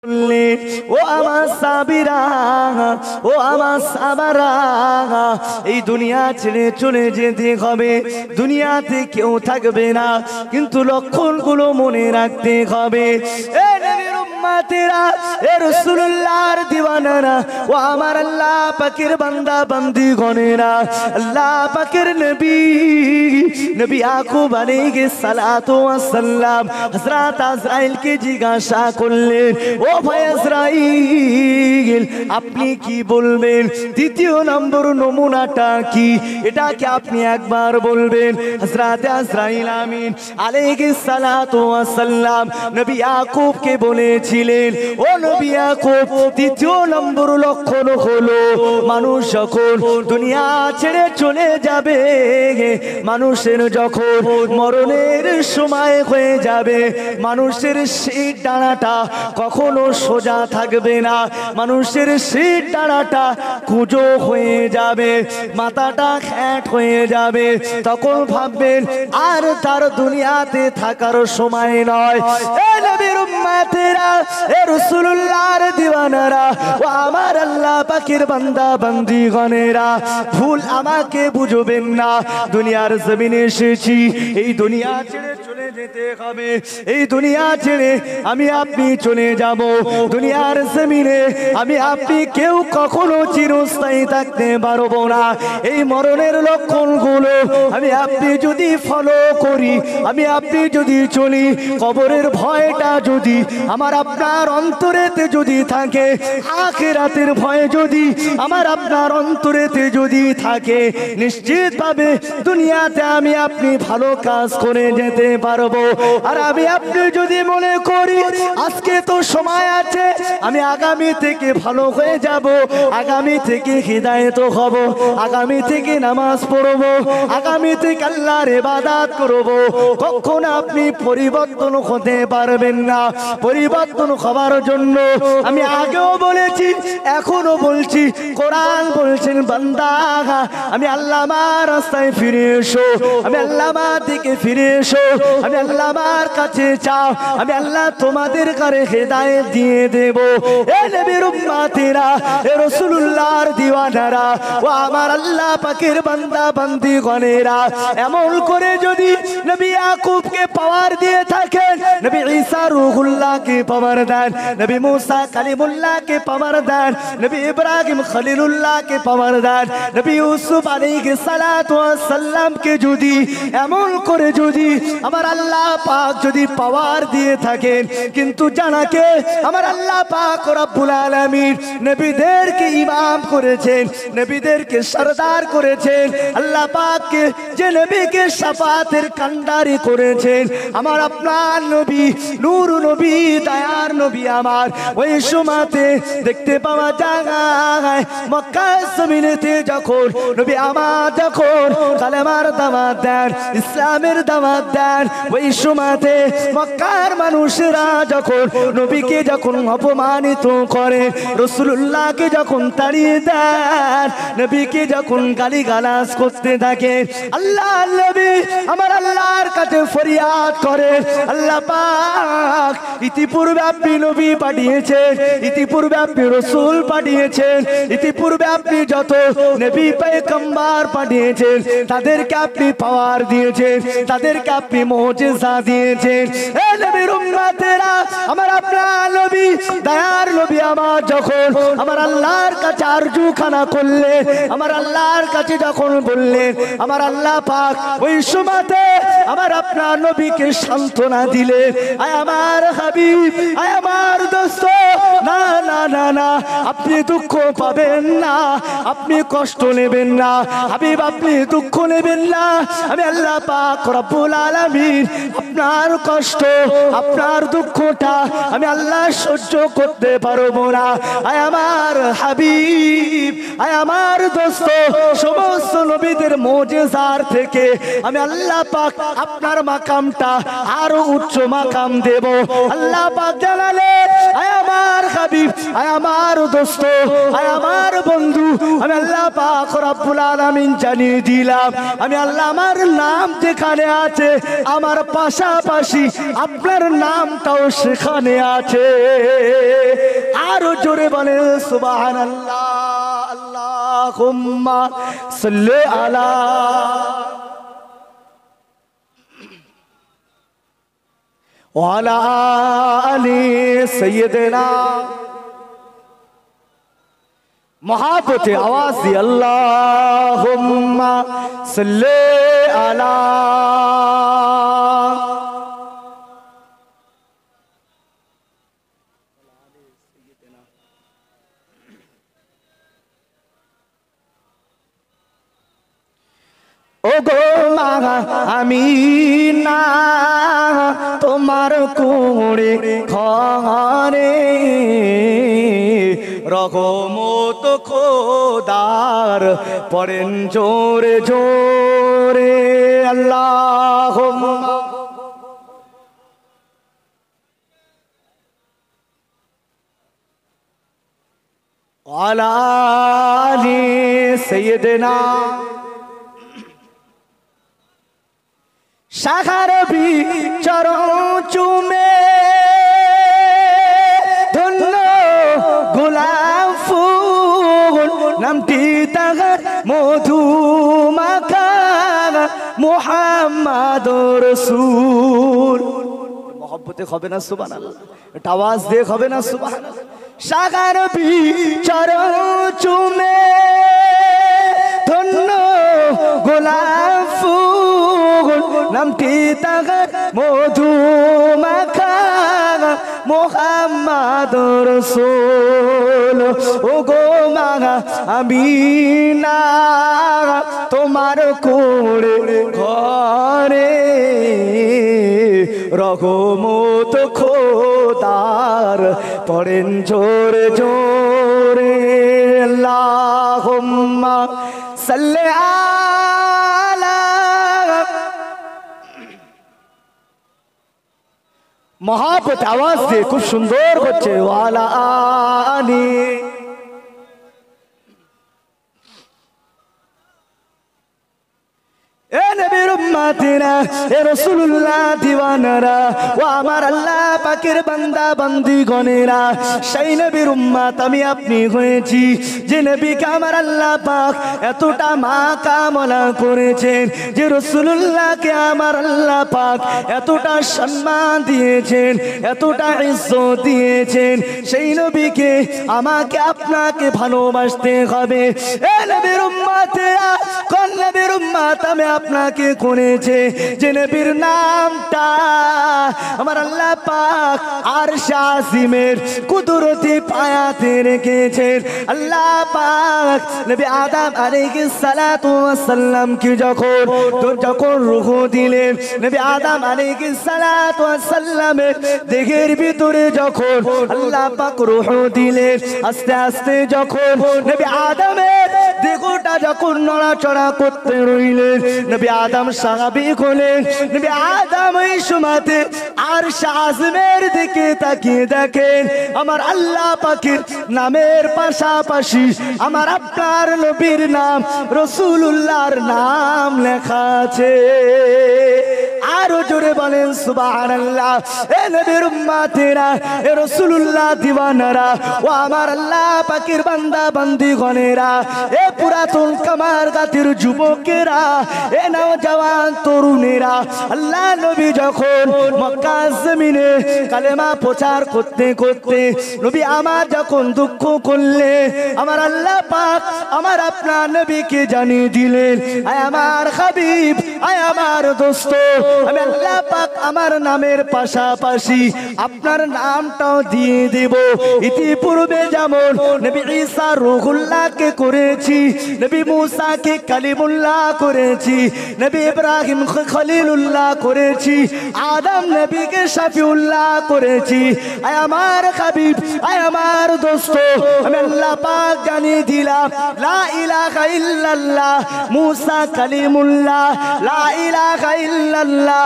ও আমার সাবিরা, ও আমার সাবারা, এই দুনিয়া ছেড়ে চলে যেতে হবে, দুনিয়াতে কেউ থাকবে না, কিন্তু লক্ষণগুলো মনে রাখতে হবে। এ নবীর উম্মতেরা, এ রাসূলুল্লাহর দিওয়ানারা, ও আমার আল্লাহ পাকের বান্দা বান্দিগণেরা, আল্লাহ পাকের নবী নবী ইয়াকুব আলাইহিস সালাতু ওয়াস সালাম হযরত আজরাইলকে জিজ্ঞাসা করলেন, ও ভাই আজরাইল, আপনি কি বলবেন? দ্বিতীয় নম্বর নমুনাটা কি, এটাকে আপনি একবার বলবেন। হযরত আজরাইল আমিন আলাইহিস সালাতু ওয়াস সালাম নবী ইয়াকুবকে বলেছিলেন, ও নবী ইয়াকুব, দ্বিতীয় নম্বর লক্ষণ হলো মানুষ যখন দুনিয়া ছেড়ে চলে যাবে, মানুষের যখন মরণের সময় হয়ে যাবে, মানুষের সেই ডানাটা কখনো সোজা থাকবে না, মানুষের সেই ডানাটা কুঁজো হয়ে যাবে, মাথাটা খ্যাট হয়ে যাবে। তখন ভাববেন আর তার দুনিয়াতে থাকার সময় নয়। এ নবীর উম্মতেরা, এ রাসূলুল্লাহর দিওয়ানারা, ও আমার আল্লাহ পাকের বান্দা বান্দিগণেরা, ভুল আমাকে বুঝবেন না। দুনিয়ার জমিনে এসেছি, এই দুনিয়া ছেড়ে চলে যেতে হবে, এই দুনিয়া ছেড়ে আমি আপনি চলে যাব। দুনিয়ার জমিনে আমি আপনি কেউ কখনো চিরস্থায়ী থাকতে পারবো না। এই মরণের লক্ষণগুলো আমি আপনি যদি ফলো করি, আমি আপনি যদি চলি, কবরের ভয়টা যদি আমার আপনার অন্তরেতে যদি থাকে, আখিরাতের ভয় যদি আমার আপনার অন্তরেতে যদি থাকে, নিশ্চিতভাবে দুনিয়াতে আমি আপনি ভালো কাজ করে যেতে পারবো। আর আমি আপনি যদি মনে করি আজকে তো সময় আছে, আমি আগামী থেকে ভালো হয়ে যাব, আগামী থেকে হিদায়াত হব, আগামী থেকে নামাজ পড়ব, আগামী থেকে আল্লাহর ইবাদত করব, কখন আপনি পরিবর্তন হতে পারবেন না। পরিবর্তন হওয়ার জন্য আমি আগেও বলেছি, এখনো বলছি, কোরআন বলছেন, বান্দা আমি আল্লাহর রাস্তায় ফিরে এসো, আমি আল্লাহর দিকে ফিরে এসো, আমি আল্লাহর কাছে চাও, আমি আল্লাহ তোমাদের কাছে হেদায়েত দিয়ে দেব। এ নবীর উম্মতেরা, এ রাসূলুল্লাহর দিওয়ানারা, ও আমার আল্লাহ পাকের বান্দা বান্দিগণেরা, এমন করে যদি নবী ইয়াকুবকে পাওয়ার দিয়ে থাকেন, নবী ঈসা রূহুল্লাহকে পাওয়ার দেন, নবী মুসা কালিমুল্লাহকে পাওয়ার দেন, নবী ইব্রাহিম খলিলুল্লাহকে পাওয়ার দেন, নবী ইউসুফ আলাইহিস সালাতু ওয়াস সালামকে যদি এমন করে যদি আমার আল্লাহ পাক যদি পাওয়ার দিয়ে থাকেন, কিন্তু জানাকে আমার আল্লাহ পাক রব্বুল আলামিন নবীদেরকে ইমাম করেছেন, নবীদেরকে সরদার করেছেন, আল্লাহ পাককে যে নবীকে শাফাতের কান্ডারি করেছেন, আমার আপনার নবী নূর নবী দয়ার নবী আমার, ওই সময়তে দেখতে পাওয়া যায় মক্কা জমিনেতে যখন নবী আমার যখন কালেমার দাওয়াত দেন, ইসলামের দাওয়াত দেন, ওই সময়তে মক্কার মানুষেরা যখন নবীকে যখন অপমানিত করে, রাসূলুল্লাহকে যখন তাড়িয়ে দেন, নবীকে যখন গালিগালাজ করতে থাকে, আল্লাহ নবী আমার আল্লাহর কাছে ফরিয়াদ করে, আল্লাহ পাক ইতিপূর্বে আপনি নবী পাঠিয়েছেন, ইতিপূর্বে আপনি রাসূল পাঠিয়েছেন, ইতিপূর্বে আপনি যত নবী পয়গম্বর পাঠিয়েছেন তাদেরকে আপনি পাওয়ার দিয়েছেন, তাদেরকে আপনি মুজিজা দিয়েছেন। এ নবীর উম্মতেরা, আমার আপনার নবী দয়ার নবী আমার যখন আমার আল্লাহর কাছে আরজুখানা করলেন, আমার আল্লাহর কাছে যখন বললেন, আমার আল্লাহ পাক ওই সময়তে আমার আপনার নবীকে সান্ত্বনা দিলেন, আয় আমার হাবিব, আয় আমার দোস্ত, না না না না, আপনি দুঃখ পাবেন না, আপনি কষ্ট নেবেন না হাবিব, আপনি দুঃখ নেবেন না, আমি আল্লাহ পাক রব্বুল আলামিন আপনার কষ্ট, আপনার দুঃখটা আমি আল্লাহ সহ্য করতে পারবো না। আয় আমার হাবিব, আয় আমার দোস্ত, সমস্ত নবীদের মুজিজার থেকে আমি আল্লাহ পাক আপনার মাকামটা আরো উচ্চ মাকাম দেব। আল্লাহ পাক জানালেন, আয় আমার হাবিব, আয় আমার দোস্ত, আয় আমার বন্ধু, আমি আল্লাহ পাক রব্বুল আলামিন জানিয়ে দিলাম, আমি আল্লাহ আমার নাম যেখানে আছে আমার পাশাপাশি আপনার নামটাও সেখানে আছে। সুবহানাল্লাহ। আল্লাহুম্মা সাল্লি আলা ওয়া আলা আলি সাইয়্যিদিনা। मोहब्बत आवाज दी अल्लाहुम्मा सल्ले अला। ओ गो मागा आमीना তোমার কোড়ে ঘরে রহমত খোদার পড়েন জোরে জোরে আল্লাহুম্মা। আলা আলি সাইয়্যিদিনা। শাখার চরণ চুমে ধন্য গোলাপ ফুল নামটি তাহার মধু মাখা মুহাম্মাদুর রাসূল। মহব্বতে হবে না সুবহানাল্লাহ? এটা আওয়াজ দিয়ে হবে না সুবহানাল্লাহ? শাখার চরণ চুমে ধন্য গোলাপ ফুল নামটি তাহার মধু মাখা মুহাম্মাদুর রাসূল। ও গো মাগা আমিনা তোমার কোড়ে ঘরে রহমত খোদার পড়েন জোরে জোরে আল্লাহুম্মা সাল্লি আলা। মহাব্বত আওয়াজ দিয়ে খুব সুন্দর হচ্ছে ওয়ালা আলি। এ নবীর উম্মতিরা, এ রাসূলুল্লাহ দিওয়ানারা, ও আমার আল্লাহ পাকের বান্দা বান্দিগণেরা, সেই নবীর উম্মত আমি আপনি হয়েছি যে নবীকে আমার আল্লাহ পাক এতটা মাকামলা করেছেন, যে রাসূলুল্লাহকে আমার আল্লাহ পাক এতটা সম্মান দিয়েছেন, এতটা ইজ্জত দিয়েছেন। সেই নবীকে আমাকে আপনাকে ভালোবাসতে হবে। এ নবীর উম্মতেরা, কোন নবীর উম্মত আমি আপনাকে করেছে যে নবীর নামটা আমার আল্লাহ পাক আরশ আজিমের কুদরতি পায়াতে রেখেছেন। আল্লাহ পাক নবী আদম আলাইহিস সালাতু ওয়াস সালাম কে যখন রূহ দিলেন, নবী আদম আলাইহিস সালাতু ওয়াস সালামের দেহের ভিতরে যখন আল্লাহ পাক রূহ দিলেন, আস্তে আস্তে যখন নবী আদমের দেহটা যখন নড়াচড়া করতে রইলেন, নবী আদম স্বাভাবিক হলেন। নবী আদম এই সময়তে আরশ আযমের দিকে তাকিয়ে দেখেন আমার আল্লাহ পাকের নামের পাশাপাশি আমার আপনার নবীর নাম রাসূলুল্লাহর নাম লেখা আছে। আরো জোরে বলেন সুবহানাল্লাহ। এ নবীর উম্মতেরা, এ রাসূলুল্লাহ দিওয়ানারা, ও আমার আল্লাহ পাকের বান্দা বান্দিগণেরা, এ পুরাতন কামার গাতির যুবকেরা, এ নওজওয়ান তরুণেরা, আল্লাহ নবী যখন মক্কা জমিনে কালেমা প্রচার করতে করতে নবী আমার যখন দুঃখ করলে আমার আল্লাহ পাক আমার আপনার নবীকে জানিয়ে দিলেন, আয় আমার হাবিব, আয় আমার দোস্ত, আমি আল্লাহ পাক আমার নামের পাশাপাশি আপনার নামটাও দিয়ে দেব। ইতিপূর্বে যেমন নবী ঈসা রূহুল্লাহকে করেছি, নবী মুসাকে কালিমুল্লাহ করেছি, নবী ইব্রাহিম খলিলুল্লাহ করেছি, আদম নবীকে শফিউল্লাহ করেছি, আয় আমার হাবিব, আয় আমার দোস্ত, আমি আল্লাহ পাক জানিয়ে দিলাম লা ইলাহা ইল্লাল্লাহ মুসা কালিমুল্লাহ, লা ইলাহা ইল্লাল্লাহ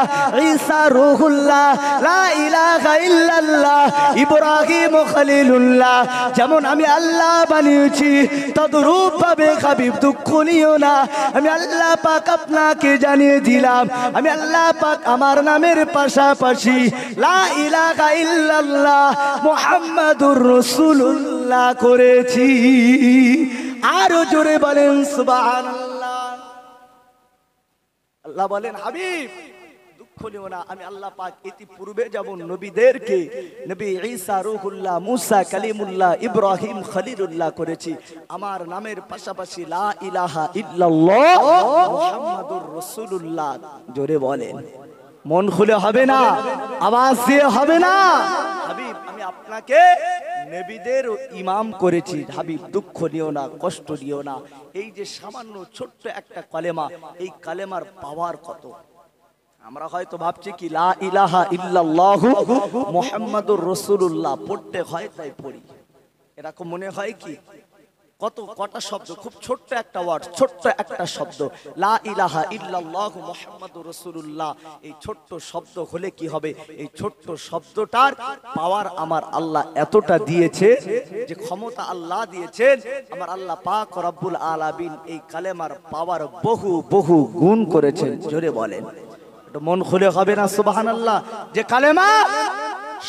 ঈসা রূহুল্লাহ, লা ইলাহা ইল্লাল্লাহ ইব্রাহিম খলিলুল্লাহ। যেমন আমি আল্লাহ বানিয়েছি তদ্রূপ ভাবে হাবিব দুঃখ নিও না, আমি আল্লাহ পাক আপনাকে জানিয়ে দিলাম আমি আল্লাহ পাক আমার নামের পাশাপাশি লা ইলাহা ইল্লাল্লাহ মুহাম্মাদুর রাসূলুল্লাহ রসুলুল্লাহ করেছি। আরো জোরে বলেন সুবহানাল্লাহ। আল্লাহ বলেন হাবিব দুঃখ নিও না, আমি আল্লাহ পাক ইতিপূর্বে যেমন নবীদেরকে নবী ঈসা রূহুল্লাহ, মুসা কালিমুল্লাহ, ইব্রাহিম খলিলুল্লাহ করেছি, আমার নামের পাশাপাশি লা ইলাহা ইল্লাল্লাহ মুহাম্মাদুর রাসূলুল্লাহ জোরে বলেন। মন খুলে হবে না, আওয়াজ দিয়ে হবে না। হাবিব আমি আপনাকে নবীদের ইমাম করেছি। হাবিব দুঃখ নিও না, কষ্ট নিও না। এই যে সামান্য ছোট্ট একটা কালেমা, এই কালেমার পাওয়ার কত। আমরা হয়তো ভাবছি কি লা ইলাহা ইল্লাল্লাহু মুহাম্মাদুর রাসূলুল্লাহ পড়তে হয় তাই পড়ি, এরকম মনে হয় কি? কটা শব্দ, খুব ছোট্ট একটা ওয়ার্ড, ছোট্ট একটা শব্দ লা ইলাহা ইল্লাল্লাহু মুহাম্মাদুর রাসূলুল্লাহ। এই ছোট্ট শব্দ হলে কি হবে? এই ছোট্ট শব্দটার পাওয়ার আমার আল্লাহ এতটা দিয়েছে যে ক্ষমতা আল্লাহ দিয়েছেন আমার আল্লাহ পাক রব্বুল আলামিন। এই কালেমার পাওয়ার বহু বহু গুণ করেছেন, জোরে বলেন। মন খুলে হবে না সুবহানাল্লাহ। যে কালেমা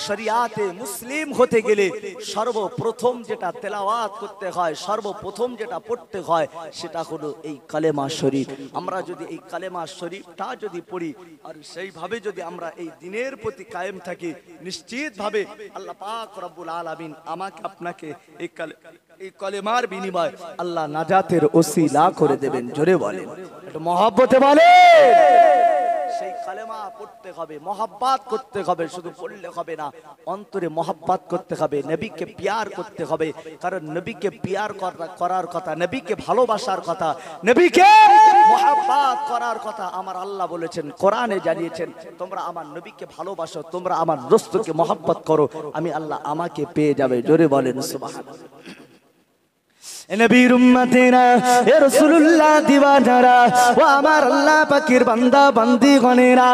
শরিয়াতে মুসলিম হতে গেলে সর্বপ্রথম যেটা তেলাওয়াত করতে হয়, সর্বপ্রথম যেটা পড়তে হয় সেটা হলো এই কালেমা শরীফ। আমরা যদি এই কালেমা শরীফটা যদি পড়ি আর সেইভাবে যদি আমরা এই দিনের প্রতি কায়েম থাকি, নিশ্চিতভাবে আল্লাহ পাক রব্বুল আলামিন আমাকে আপনাকে এই কালেমার বিনিময় আল্লাহ নাজাতের ওসিলা করে দেবেন, জোরে বলেন। একটু মহব্বতে বলেন। সেই কালেমা পড়তে হবে, মহব্বত করতে হবে, শুধু পড়লে হবে না, অন্তরে মহব্বত করতে হবে, নবীকে পিয়ার করতে হবে। কারণ নবীকে পিয়ার করার কথা, নবীকে ভালোবাসার কথা, নবীকে মহব্বত করার কথা আমার আল্লাহ বলেছেন, কোরআনে জানিয়েছেন, তোমরা আমার নবীকে ভালোবাসো, তোমরা আমার রাসূলকে মহব্বত করো, আমি আল্লাহ আমাকে পেয়ে যাবে, জোরে বলেন সুবহানাল্লাহ। নবীর উম্মতেরা, এ রাসূলুল্লাহ দিওয়ানারা, ও আমার আল্লাহ পাকের বান্দা বান্দীগণেরা,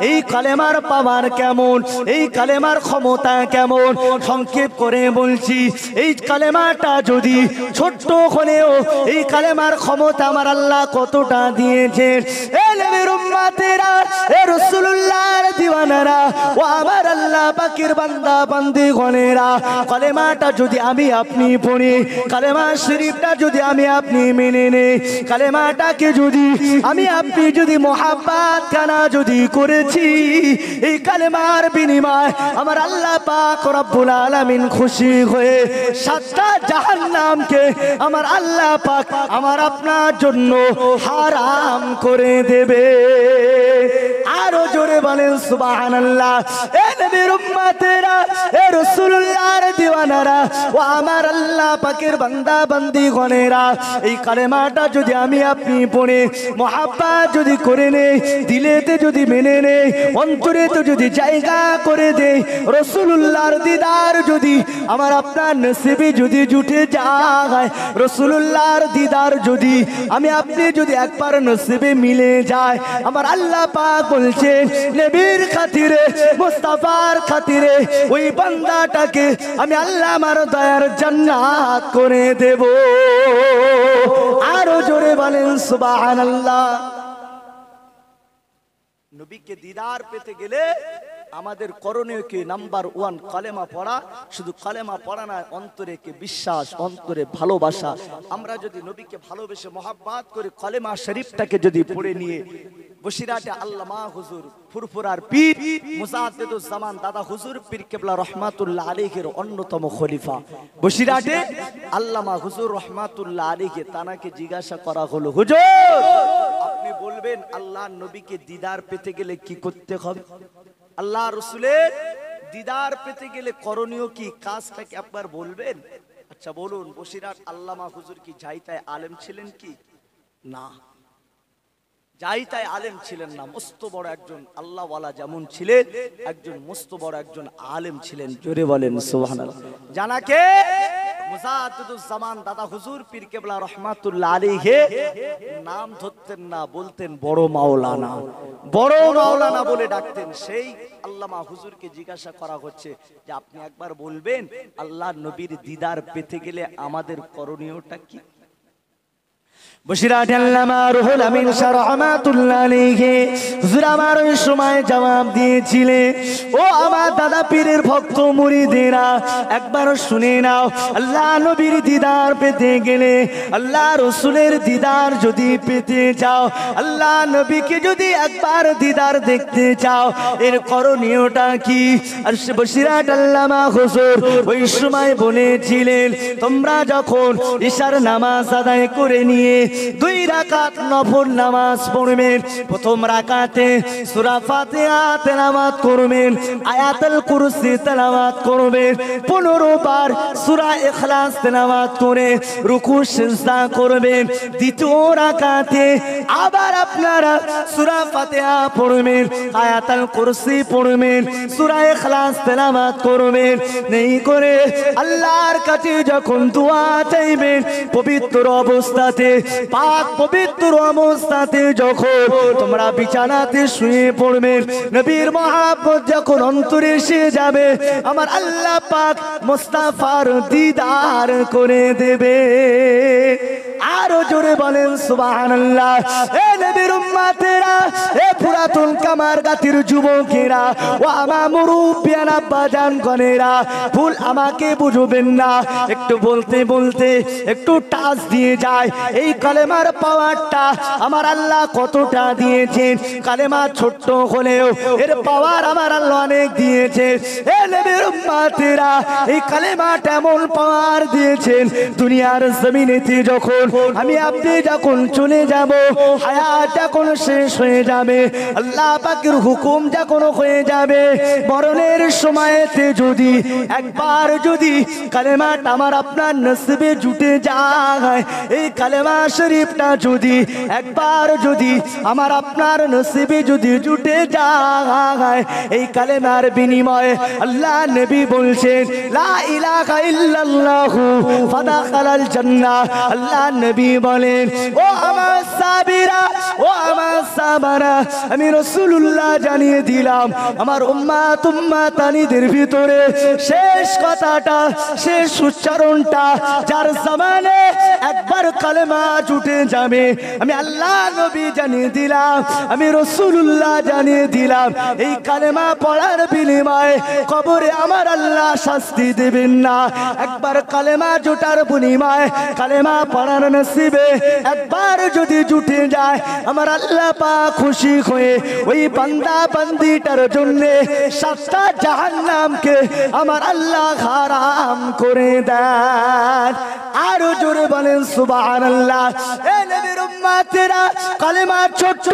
এই কালেমার পাওয়ার কেমন, এই কালেমার ক্ষমতা কেমন সংক্ষেপ করে বলছি। এই কালেমাটা যদি ছোট্ট হলেও এই কালেমার ক্ষমতা আমার আল্লাহ কতটা দিয়েছে। এ নবীর উম্মতেরা, এ রাসূলুল্লাহর দিওয়ানারা, ও আমার আল্লাহ পাকের বান্দা বান্দীগণেরা, কালেমাটা যদি আমি আপনি পড়ি, কালেমা শরীফ যদি আমি আপনি মেনে নেই, কালেমাটাকে যদি আমি আপনি যদি মোহাব্বত কানা যদি করেছি, এই কালেমার বিনিময় আমার আল্লাহ পাক রব্বুল আলামিন খুশি হয়ে 7টা জাহান্নামকে আমার আল্লাহ পাক আমার আপনার জন্য হারাম করে দেবে। আরো জোরে বলেন সুবহানাল্লাহ। এ নবীর উম্মতেরা, এ রাসূলুল্লাহর দিওয়ানারা, ও আমার আল্লাহ পাকের বান্দা বান্দীগণেরা, এই কালেমাটা যদি আমি আপনি পড়ে মহব্বত যদি করে নেই, দিলেতে যদি মেনে নেই, অন্তরেতে যদি জায়গা করে দেই, রাসূলুল্লাহর দিদার যদি আমার আপনার নসিবে যদি জুটে যায়, রাসূলুল্লাহর দিদার যদি আমি আপনি যদি একবার নসিবে মিলে যায়, আমার আল্লাহ পাক বলছেন নবীর খাতিরে, মুস্তাফার খাতিরে ওই বান্দাটাকে আমি আল্লাহ আমার দয়ার জান্নাত করে দেব। আরো জোরে বলেন সুবহানাল্লাহ। নবীকে দিদার পেতে গেলে আমাদের করণীয় কি? নাম্বার 1 কালেমা পড়া। শুধু কালেমা পড়া না, অন্তরে কি বিশ্বাস, অন্তরে ভালোবাসা। আমরা যদি নবীকে ভালোবেসে মহব্বত করে কালেমা শরীফটাকে যদি পড়ে নিয়ে বসিরাটে আল্লামা হুজুর ফুরফুরার পীর মুজাদ্দিদুজ জামান দাদা হুজুর পীর কেবলা রহমাতুল্লাহ আলাইহির অন্যতম খলিফা বসিরাটে আল্লামা হুজুর রহমাতুল্লাহ আলাইহি, তানাকে জিজ্ঞাসা করা হলো, হুজুর আপনি বলবেন আল্লাহর নবীকে দিদার পেতে গেলে কি করতে হবে? আল্লাহ রাসূলের দিদার পেতে গেলে করণীয় কি, কাজটা কি একবার বলবেন? আচ্ছা বলুন, বসিরাট আল্লামা হুজুর কি যাইতায় আলেম ছিলেন কি? না, যাইতায় আলেম ছিলেন না। মস্ত বড় একজন আল্লাহওয়ালা যেমন ছিলেন, একজন মস্ত বড় একজন আলেম ছিলেন, জোরে বলেন সুবহানাল্লাহ। জানাকে মুজাদ্দিদুজ জামান দাদা হুজুর পীর কেবলা রহমাতুল্লাহ আলাইহি নাম ধরতেন না, বলতেন বড় মাওলানা, বড় মাওলানা বলে ডাকতেন। সেই আল্লামা হুজুরকে জিজ্ঞাসা করা হচ্ছে যে আপনি একবার বলবেন আল্লাহর নবীর দিদার পেতে গেলে আমাদের করণীয়টা কি? বসিরহাট আল্লামা রুহুল আমিন শাহ রাহমাতুল্লাহ আলাইহি হুজুর আমার ওই সময় জবাব দিয়েছিলেন, ও আমার দাদা পীরের ভক্ত মুরিদেরা, একবার শুনে নাও, আল্লাহ নবীর দিদার পেতে গেলে, আল্লাহ রসুলের দিদার যদি পেতে চাও, আল্লাহ নবীকে যদি একবার দিদার দেখতে চাও, এর করণীয়টা কি? আর বসিরহাট আল্লামা হুজুর ওই সময় বলেছিলেন, তোমরা যখন ইশার নামাজ আদায় করে নিয়ে 2 রাকাত নফল নামাজ পড়বেন, প্রথম রাকাতে সূরা ফাতিহা তেলাওয়াত করবেন, আয়াতুল কুরসি তেলাওয়াত করবেন, 15 বার সূরা ইখলাস তেলাওয়াত করে রুকু সিজদা করবেন। দ্বিতীয় রাকাতে আবার আপনারা সূরা ফাতিহা পড়বেন, আয়াতুল কুরসি পড়বেন, সূরা ইখলাস তেলাওয়াত করবেন। নেই করে আল্লাহর কাছে যখন দোয়া চাইবেন, পবিত্র অবস্থাতে, পাক পবিত্র অবস্থাতে যখন তোমরা বিছানাতে শুয়ে পড়বেন, নবীর মহব্বত যখন অন্তরে এসে যাবে, আমার আল্লাহ পাক মুস্তাফার দিদার করে দেবে। আরো জোরে বলেন সুবহানাল্লাহ। এ নবীর উম্মতেরা, এ পুরাতন কামারগাতির যুবকেরা, ও আমার মুরব্বিয়ান আব্বাজান গনেরা, ভুল আমাকে বুঝবেন না, একটু বলতে বলতে একটু টাচ দিয়ে যায়। এই কালেমার পাওয়ারটা আমার আল্লাহ কতটা দিয়েছেন, কালেমা ছোট্ট হলেও এর পাওয়ার আমার আল্লাহ অনেক দিয়েছেন। এ নবীর উম্মতেরা, এই কালেমাটা এমন পাওয়ার দিয়েছেন, দুনিয়ার জমিনেতে যখন আমি আপনি যখন চলে যাব, হায়াত যখন শেষ হয়ে যাবে, আল্লাহ পাকের হুকুম যখন হয়ে যাবে, মরণের সময়তে যদি একবার যদি কালেমাটা আমার আপনার নসিবে জুটে যায়, এই কালেমা শরীফটা যদি একবার যদি আমার আপনার নসিবে যদি জুটে যায়, এই কালেমার বিনিময়ে আল্লাহ নবী বলছেন, লা ইলাহা ইল্লাল্লাহু ফাদাখালাল জান্নাহ। আল্লাহ নবী বলেন, ও আমার সাবিরা, ও আমার সাবারা, আমি রাসূলুল্লাহ জানিয়ে দিলাম, আমার উম্মাত উম্মাতানিদের ভিতরে শেষ কথাটা, শেষ উচ্চারণটা যার জবানে একবার কালেমা জুটে যাবে, আমি আল্লাহ নবী জানিয়ে দিলাম, আমি রাসূলুল্লাহ জানিয়ে দিলাম, এই কালেমা পড়ার বিনিময়ে কবরে আমার আল্লাহ শাস্তি দেবেন না। একবার কালেমা জোটার বিনিময়ে, কালেমা পড়ার নসিবে একবার যদি জুটে যায়, আমার আল্লাহ পাক খুশি হয়ে ওই বান্দা বান্দিটার জন্য 7টা জাহান্নামকে আমার আল্লাহ হারাম করে দেন। আরো জোরে বলেন সুবহানাল্লাহ। এ নবীর উম্মতেরা, কালেমা ছোট্ট,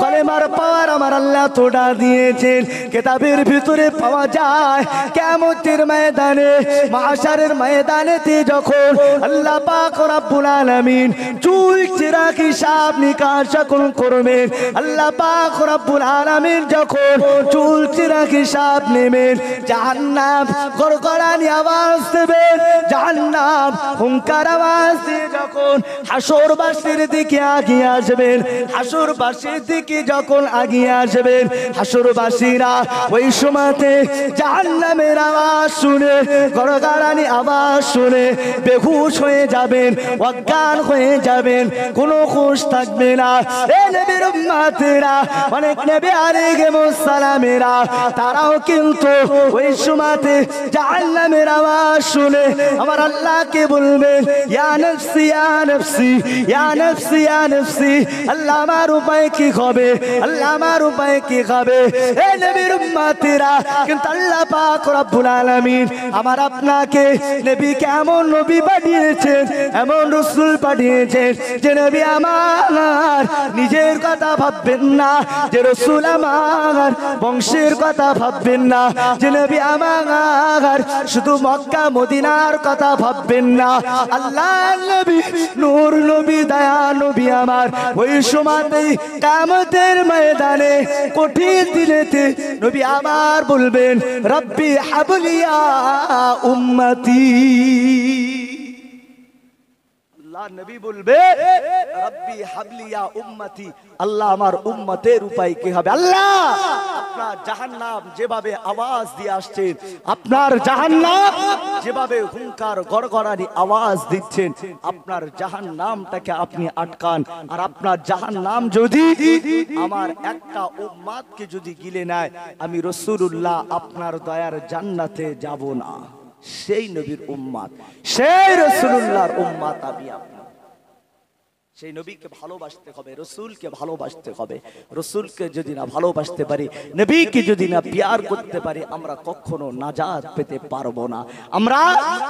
কালেমার পাওয়ার আমার আল্লাহ তোড়া দিয়েছেন, কিতাবের ভিতরে পাওয়া যায়। কিয়ামতের ময়দানে, মাহশারের ময়দানেতে যখন আল্লাহ পাক রব্বুল আলামিন চুল চিরাগ হিসাব নিকাশ যখন করবেন, আল্লাহ পাক রব্বুল আলামিন যখন চুল চিরাগ হিসাব নেবেন, জাহান্নাম গড়গড়ানি আওয়াজ দেবে, জাহান্নাম হুঙ্কার আওয়াজ দিয়ে যখন হাসরবাসীর দিকে আগিয়ে আসবেন, হাসরবাসীর দিকে যখন আগিয়ে আসবেন, হাসরবাসীরা ওই সময়তে জাহান্নামের আওয়াজ শুনে, গড়গড়ানি আওয়াজ শুনে বেহুশ হয়ে যাবেন, অজ্ঞান হয়ে যাবেন, কোনো হুঁশ থাকবে না। এ নবীর উম্মতেরা, অনেক নবী আলাইহিস সালামেরা, তারাও কিন্তু ওই সময়তে জাহান্নামের আওয়াজ শুনে আমার আল্লাহকে বলবেন, ইয়া নফসি ইয়া নফসি ইয়া নফসি ইয়া নফসি, আল্লাহ আমার উপায় কি হবে, আল্লাহ আমার উপায় কি হবে। এ নবীর উম্মতেরা, কিন্তু আল্লাহ পাক রব্বুল আলামিন আমার আপনাকে নবী কেমন নবী পাঠিয়েছেন, এমন রাসূল পাঠিয়েছেন যে নবী আমার নিজের কথা ভাববেন না, যে রাসূল আমার বংশের কথা ভাববেন না, যে নবী আমার শুধু মক্কা মদিনার কথা ভাববেন না। আল্লাহ নবী, নূর নবী, দয়া নবী আমার ওই সময়তেই কিয়ামতের ময়দানে কঠিন দিনেতে নবী আমার বলবেন, রব্বি হাবলি ইয়া উম্মতি। আল্লাহ নবী বলবে রব্বি হাবলি ইয়া উম্মতি, আল্লাহ আমার উম্মতের উপায় কি হবে? আল্লাহ আপনার জাহান্নাম যেভাবে আওয়াজ দিয়ে আসছেন, আপনার জাহান্নাম যেভাবে হুঙ্কার গড়গড়ানি আওয়াজ দিচ্ছেন, আপনার জাহান্নামটাকে আপনি আটকান। আর আপনার জাহান্নাম যদি আমার একটা উম্মতকে যদি গিলে নেয়, আমি রাসূলুল্লাহ আপনার দয়ার জান্নাতে যাব না। সেই নবীর উম্মত, সেই রাসূলুল্লাহর উম্মত আমি আপনি। সেই নবীকে ভালোবাসতে হবে, রসুলকে ভালোবাসতে হবে। রসুলকে যদি না ভালোবাসতে পারি, নবীকে যদি না প্যার করতে পারি, আমরা কখনো নাজাত পেতে পারবো না, আমরা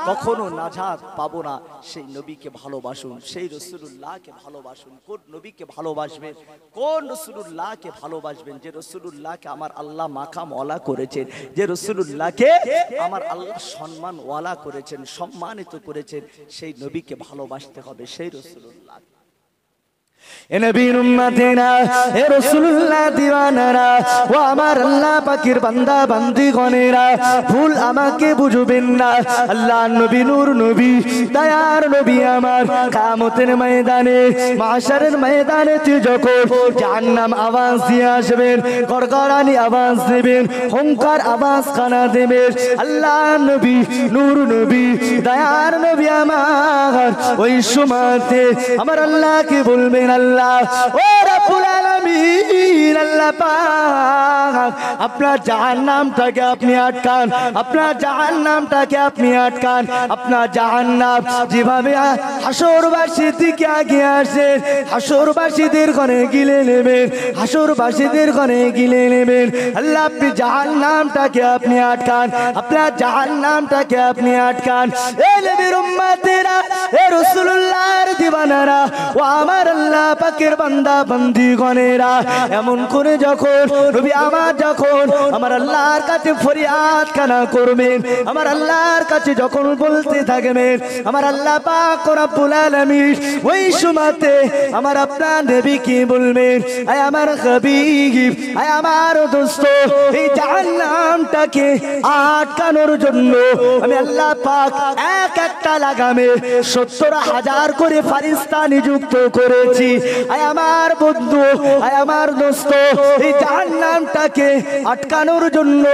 কখনো নাজাত পাবো না। সেই নবীকে ভালোবাসুন, সেই রসুলুল্লাহকে ভালোবাসুন। কোন নবীকে ভালোবাসবেন? কোন রসুলুল্লাহকে ভালোবাসবেন? যে রসুলুল্লাহকে আমার আল্লাহ মাকাম ওয়ালা করেছেন, যে রসুলুল্লাহকে আমার আল্লাহ সম্মান ওয়ালা করেছেন, সম্মানিত করেছেন, সেই নবীকে ভালোবাসতে হবে, সেই রসুলুল্লাহ। এ নবীর উম্মতেরা, এ রাসূলুল্লাহ দিওয়ানারা, ও আমার আল্লাহ পাকের বান্দা বান্দিগণেরা, ভুল আমাকে বুঝবেন না। আল্লাহ নবী নূর নবী, দয়ার নবী আমার কিয়ামতের ময়দানে, মাশারের ময়দানে যখন জাহান্নাম আওয়াজ দিয়ে আসবেন, গড়গড়ানি আওয়াজ দেবেন, হুঙ্কার আওয়াজ কানা দেবেন, আল্লাহ নবী নূর নবী, দয়ার নবী আমার ওই সময়তে আমার আল্লাহকে বলবেন, আল্লাহ ও রব্বুল আলামিন, আল্লাহ পাক আপনার জাহান্নামটাকে আপনি আটকান, আপনার জাহান্নামটাকে আপনি আটকান। আপনার জাহান্নাম যেভাবে হাসরবাসীর দিকে আগে আসে, হাসরবাসীদের ঘরে গিলে নেবেন, হাসরবাসীদের ঘরে গিলে নেবেন। আল্লাহ আপনি জাহান্নামটাকে আপনি আটকান, আপনার জাহান্নামটাকে আপনি আটকান। এ নবীর উম্মতেরা, এ রাসূলুল্লাহর দিওয়ানারা, ও আমার আল্লাহ পাকের বান্দা বান্দিগণেরা, এমন করে যখন নবী আমার যখন আমার আল্লাহর কাছে ফরিয়াদ কানা করবেন, আমার আল্লাহর কাছে যখন বলতে থাকবেন, আমার আল্লাহ পাক রব্বুল আলামিন ওই সময়তে আমার আপনার নবী কি বলবেন, আয় আমার হাবিব, আয় আমার দোস্ত, এই জাহান্নামটাকে আটকানোর জন্য আমি আল্লাহ পাক এক একটা লাগামে 70,000 করে ফেরেশতা নিযুক্ত করেছি। আয় আমার বন্ধু, আয় আমার দোস্ত, এই জাহান্নামটাকে আটকানোর জন্য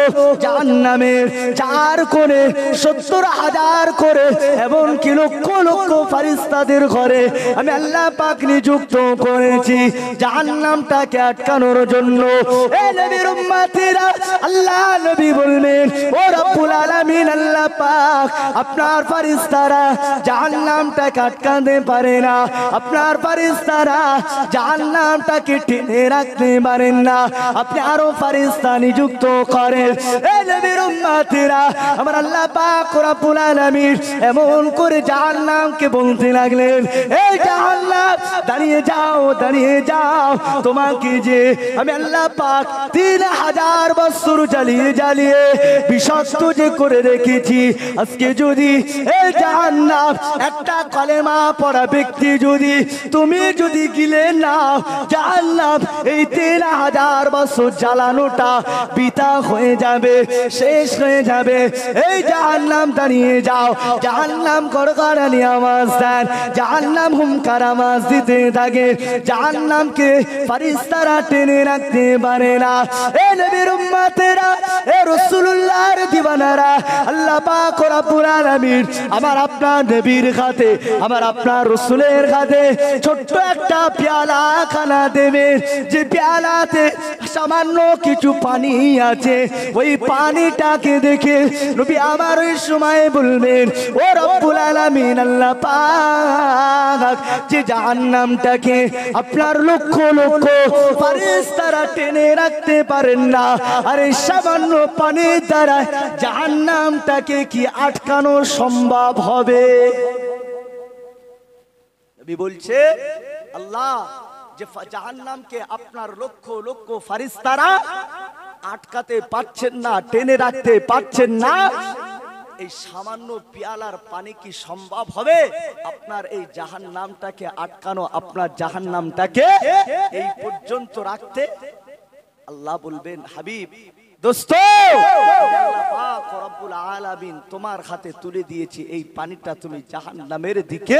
জাহান্নামের 4 কোণে 70,000 করে এবং কি লক্ষ লক্ষ ফেরেশতাদের ঘরে আমি আল্লাহ পাক নিযুক্ত করেছি জাহান্নামটাকে আটকানোর জন্য। এ নবীর উম্মতেরা, আল্লাহ নবী বলবেন, ও রব্বুল আলামিন, আল্লাহ পাক আপনার ফেরেশতারা জাহান্নামটাকে আটকাতে পারে না, আপনার ফেরেশতারা জাহান্নামটাকে টেনে রাখতে পারেন না, আপনি আরো ফেরেশতা নিযুক্ত করেন। এ নবীর উম্মতেরা, আমার আল্লাহ পাক রব্বুল আলামিন এমন করে জাহান্নামকে বলতে লাগলেন, এই জাহান্নাম দাঁড়িয়ে যাও, দাঁড়িয়ে যাও, তোমাকে যে আমি আল্লাহ পাক 3000 বছর জ্বালিয়ে জ্বালিয়ে বিষাক্ত যে করে রেখেছি, আজকে যদি এই জাহান্নাম একটা কলেমা পড়া ব্যক্তি যদি তুমি যদি গিলে নাও, জাহান্নাম এই 3000 বছর জ্বালানোটা বিতা হয়ে যাবে, শেষ হয়ে যাবে। এই জাহান্নাম দাঁড়িয়ে যাও, জাহান্নাম গড়গড়ানি আওয়াজ দেন, জাহান্নাম হুঙ্কার আওয়াজ দিতে থাকে, জাহান্নামকে ফেরেশতারা টেনে রাখতে পারে না। এ নবীর উম্মতেরা, এ রাসূলুল্লাহর দিওয়ানারা, আল্লাহ পাক রব্বুল আলামিন আমার আপনার নবীর হাতে, আমার আপনার রাসূলের হাতে ছোট্ট একটা পেয়ালা খানা দেবেন, যে পেয়ালাতে সামান্য কিছু পানি আছে, ওই পানিটাকে দেখে নবী আমার ওই সময় বলবেন, ও রব্বুল আলামিন, আল্লাহ পাক যে জাহান্নামটাকে আপনার লক্ষ লক্ষ ফেরেশতারা টেনে রাখতে পারেন না, আর এই সামান্য পানির দ্বারা জাহান্নামটাকে কি আটকানো সম্ভব হবে? নবী বলছে, আল্লাহ যে জাহান্নামকে আপনার লক্ষ লক্ষ ফেরেশতারা আটকাতে পারছেন না, টেনে রাখতে পারছেন না, এই সামান্য পেয়ালার পানি কি সম্ভব হবে আপনার এই জাহান্নামটাকে আটকানো, আপনার জাহান্নামটাকে এই পর্যন্ত রাখতে? আল্লাহ বলবেন, হাবিব দোস্ত, আল্লাহ পাক রব্বুল আলামিন তোমার হাতে তুলে দিয়েছি, এই পানিটা তুমি জাহান্নামের দিকে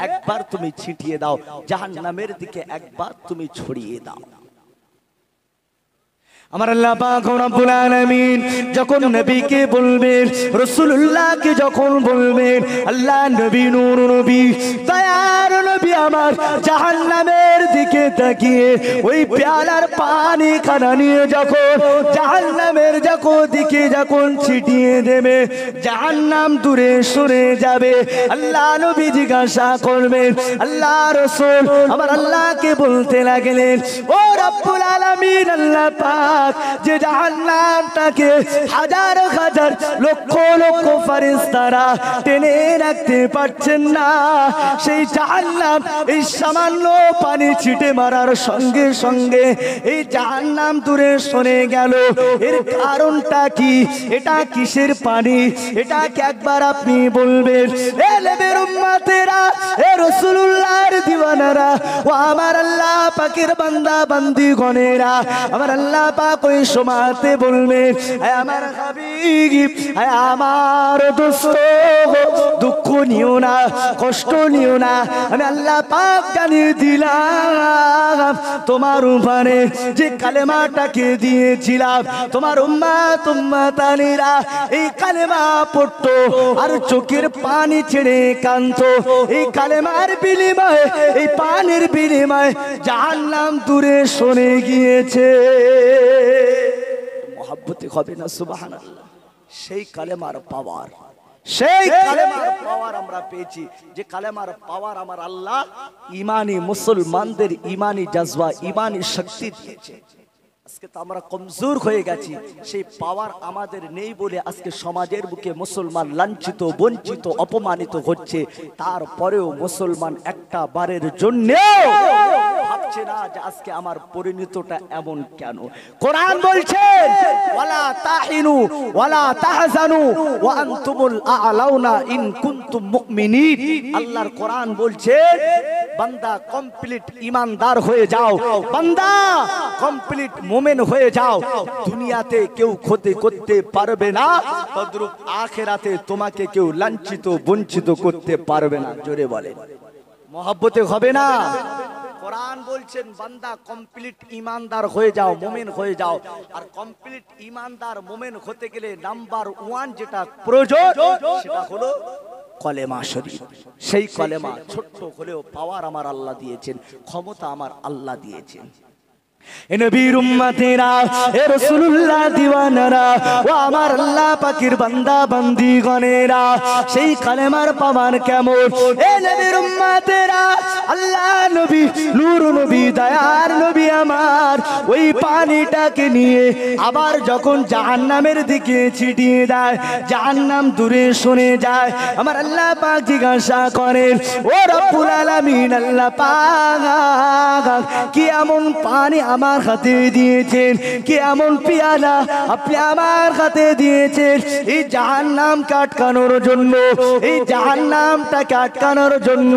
একবার তুমি ছিটিয়ে দাও, জাহান্নামের দিকে একবার তুমি ছড়িয়ে দাও। আমার আল্লাহ পাক রব্বুল আলামিন যখন নবীকে বলবেন, রাসূলুল্লাহকে যখন বলবেন, আল্লাহ নবী নূর নবী দয়ার নবী আমার জাহান্নামের দিকে তাকিয়ে ওই পেয়ালার পানি খানা নিয়ে যখন জাহান্নামের দিকে যখন ছিটিয়ে দেবে, জাহান্নাম দূরে সরে যাবে। আল্লাহ নবী জিজ্ঞাসা করবেন, আল্লাহ রাসূল আমার আল্লাহকে বলতে লাগলেন, ও রব্বুল আলামিন আল্লাহ পাক যে জাহান্নামটাকে হাজার হাজার লক্ষ লক্ষ ফেরেশতারা টেনে রাখতে পারছেন না, সেই জাহান্নাম এই সামান্য পানি ছিটে মারার সঙ্গে সঙ্গে এই জাহান্নাম দূরে সরে গেল। এর কারণটা কি? এটা কিসের পানি? এটা কি একবার আপনি বলবেন? এ নবীর উম্মতেরা, এ রাসূলুল্লাহর দিওয়ানারা, ও আমার আল্লাহ পাকের বান্দা বান্দিগণেরা, আমার আল্লাহ পাক ওই সময়তে বলবেন, আমার হাবিব, আমার দোস্ত, দুঃখ নিও না, কষ্ট নিও না, আমি আল্লাহ পাক জানিয়ে দিলাম তোমার উপরে যে কালেমাটাকে দিয়েছিলাম, তোমার উম্মত উম্মতানিরা এই কালেমা পড়তো আর চোখের পানি ছেড়ে কাঁদতো, এই কালেমার বিনিময়ে, এই পানির বিনিময়ে জাহান্নাম দূরে সরে গিয়েছে। মহব্বতে হবে না সুবহানাল্লাহ? সেই কালেমার পাওয়ার, সেই কালেমার পাওয়ার আমরা পেয়েছি, যে কালেমার পাওয়ার আমার আল্লাহ ইমানি মুসলমানদের ইমানি জজবা, ইমানি শক্তি দিয়েছে। আজকে তো আমরা কমজোর হয়ে গেছি, সেই পাওয়ার আমাদের নেই বলে আজকে সমাজের বুকে মুসলমান লাঞ্ছিত, বঞ্চিত, অপমানিত হচ্ছে। তারপরেও মুসলমান একটা বারের জন্য ভাবছে না যে আজকে আমার পরিণতিটা এমন কেন। কোরআন বলছে, ওয়ালা তাহিনু ওয়ালা তাহজানু ওয়া আনতুমুল আ'লাউনা ইন কুনতুম মুমিনিন। আল্লাহর কোরআন বলছে, বান্দা কমপ্লিট ঈমানদার হয়ে যাও, বান্দা কমপ্লিট মুমিন হয়ে যাও, দুনিয়াতে কেউ ক্ষতি করতে পারবে না, তদ্রূপ আখিরাতে তোমাকে কেউ লাঞ্ছিত বঞ্চিত করতে পারবে না। জোরে বলে মহব্বতে হবে না? কোরআন বলছেন বান্দা কমপ্লিট ঈমানদার হয়ে যাও, মুমিন হয়ে যাও। আর কমপ্লিট ঈমানদার মুমিন হতে গেলে নাম্বার 1 যেটা প্রয়োজন সেটা হলো কলেমা শরীফ। সেই কলেমা ছোট্ট হলেও পাওয়ার আমার আল্লাহ দিয়েছেন, ক্ষমতা আমার আল্লাহ দিয়েছেন। এ নবীর উম্মতেরা, এ রাসূলুল্লাহ দিওয়ানারা, ও আমার আল্লাহ পাকের বান্দা বান্দিগণেরা, সেই কালেমার পাওয়ার কেমন? এ নবীর উম্মতেরা, আল্লাহ নবী নূর নবী দয়ার নবী আমার ওই পানিটাকে নিয়ে আবার যখন জাহান্নামের দিকে ছিটিয়ে দেয়, জাহান্নাম দূরে সরে যায়। আমার আল্লাহ পাক জিজ্ঞাসা করেন, ও রব্বুল আলামিন আল্লাহ পাক কি এমন পানি আমার হাতে দিয়েছেন, কি এমন পিয়ালা আপনি আমার হাতে দিয়েছেন এই জাহান্নামকে আটকানোর জন্য, এই জাহান্নামটাকে আটকানোর জন্য?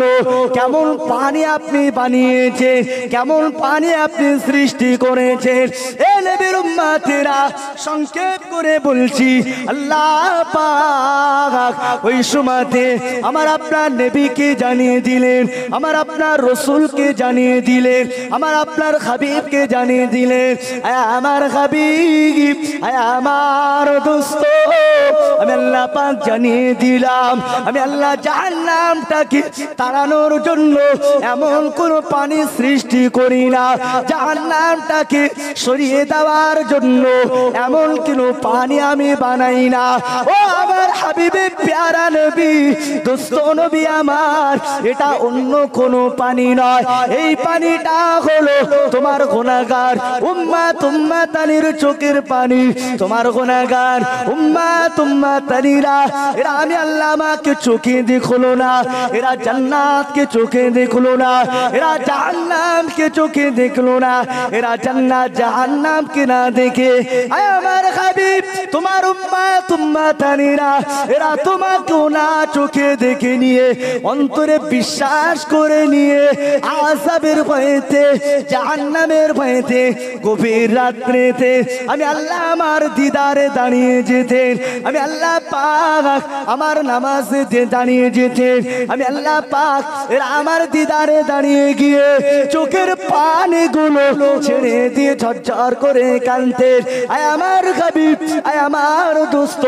কেমন পানি আপনি বানিয়েছেন, কেমন পানি আপনি সৃষ্টি করেছেন? এ নবীর উম্মতেরা, সংক্ষেপ করে বলছি, আল্লাহ পাক ওই সময়তে আমার আপনার নবীকে জানিয়ে দিলেন, আমার আপনার রাসূলকে জানিয়ে দিলেন, আমার আপনার হাবিবকে জানিয়ে দিলেন, আমার হাবিব, আমার দোস্ত, আমি আল্লাহ পাক জানিয়ে দিলাম, আমি আল্লাহ জাহান্নামটাকে তাড়ানোর জন্য এমন কোন পানি সৃষ্টি করি না, জাহান্নামটাকে সরিয়ে দেওয়ার জন্য এমন কোন পানি আমি বানাই না। ও আমার হাবিবে প্যারা নবী, দোস্ত নবী আমার, এটা অন্য কোন পানি নয়, এই পানিটা হলো তোমার গুনাহগার উম্মত উম্মতানির চোখের পানি। তোমার গুনাহগার উম্মত উম্মতানিরা, এরা আমি আল্লাহ আমাকে চোখে দেখলো না, এরা জান্নাতকে চোখে দেখলো না, এরা জাহান্নামকে চোখে দেখলো না, এরা জান্নাত জাহান্নামকে না দেখে আমার হাবিব তোমার উম্মত উম্মতানিরা, এরা তোমাকেও না চোখে দেখে নিয়ে অন্তরে বিশ্বাস করে নিয়ে আযাবের ভয়েতে জাহান্নামের ভয়েতে গভীর রাত্রিতে আমি আল্লাহ আমার দিদারে দাঁড়িয়ে যেতেন, আমি আল্লাহ পাক আমার নামাজে দাঁড়িয়ে যেতেন, আমি আল্লাহ পাক এর আমার দিদারে দাঁড়িয়ে গিয়ে চোখের পানিগুলো ছেড়ে দিয়ে ঝরঝর করে কাঁদতেন। আয় আমার হাবিব, আয় আমার দোস্ত,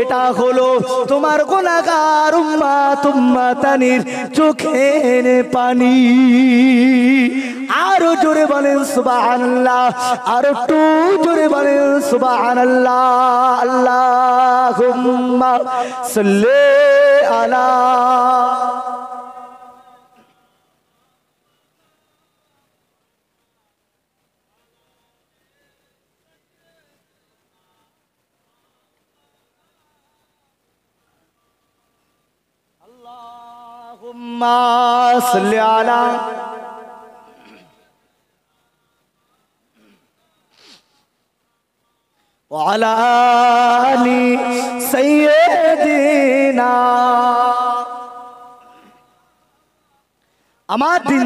এটা হলো তোমার গুনাহগার উম্মত উম্মতানির চোখের পানি। আরো জোরে বলেন সুবহানাল্লাহ, আরো একটু জোরে বলেন সুবহানাল্লাহ। আল্লাহুম্মা সাল্লি আলা আল্লাহুম্মা সাল্লি আলা وعلى آل سيدنا আমার দিন